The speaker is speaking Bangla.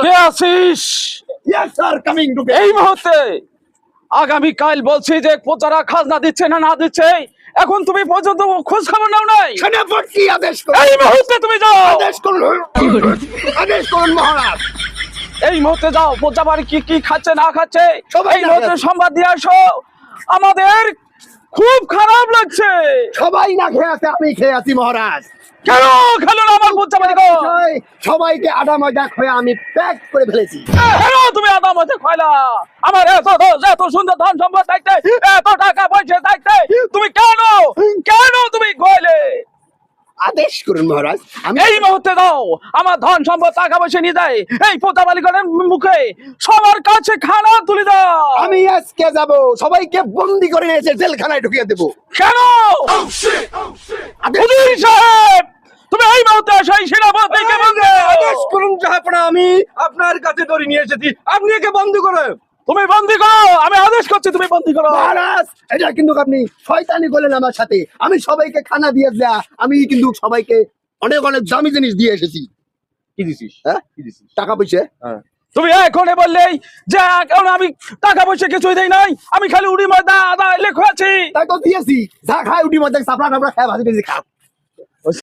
কে আছিস? Yes, sir, coming to এই মুহূর্তে আগামী কাল বলছি যে প্রজারা খাজনা দিচ্ছে না না দিচ্ছে, এখন তুমি পর্যন্ত খোঁজ খবর নাও নাই। সেনাপতি আদেশ করুন। এই মুহূর্তে তুমি যাও, আদেশ করুন। আদেশ করুন মহারাজ। এই মুহূর্তে যাও, প্রজা বাড়ি কি কি খাচ্ছে না খাচ্ছে সবাই এই না মুহূর্তে খাচ্ছে। সংবাদ দিয়ে আসো। আমাদের খুব খারাপ লাগছে। সবাই না খেয়ে আছে, আমি খেয়ে আছি মহারাজ। কেন খেলো না আমার প্রজা বাড়ি? সবাইকে আডা ময়দা খেয়ে আমি প্যাক করে ফেলেছি। কেন তুমি আদা মধ্যে খয়লা? আমার এত সুন্দর ধন সম্পদ থাকতে, এত টাকা পয়সা থাকতে তুমি কেন কেন তুমি খয়লে? আদেশ করুন মহারাজ। আমি এই মুহূর্তে দাও, আমার ধন সম্পদ টাকা পয়সা নিয়ে যায় এই পোতা বালিকার মুখে সবার কাছে খানা তুলে দাও। আমি আজকে যাব, সবাইকে বন্দি করে নিয়ে এসে জেলখানায় ঢুকিয়ে দেবো। কেন? আদেশ উজির সাহেব, তুমি এই মুহূর্তে সেই সেনাপতিকে বন্ধ আদেশ করুন জাহাপনা, আমি আপনার কাছে ধরে নিয়ে এসেছি, আপনি একে বন্দি করেন। তুমি বন্দি করো, আমি আদেশ করছি তুমি বন্দি করো। মহারাজ, এটা কিন্তু আপনি শয়তানি করলেন আমার সাথে। আমি সবাইকে খানা দিয়ে দেয়া, আমি কিন্তু সবাইকে অনেক অনেক দামি জিনিস দিয়ে এসেছি। কি দিছিস? হ্যাঁ, কি দিছিস? টাকা পয়সা। তুমি এখনই বললেই যে এখন আমি টাকা পয়সা কিছুই দেই নাই, আমি খালি উড়ি ময়দা আদা লেখো আছি। তাই তো দিয়েছি, যা খায় উঠি মধ্যে সাপড়া টাপড়া খায় ভাজি ভেজি খাও।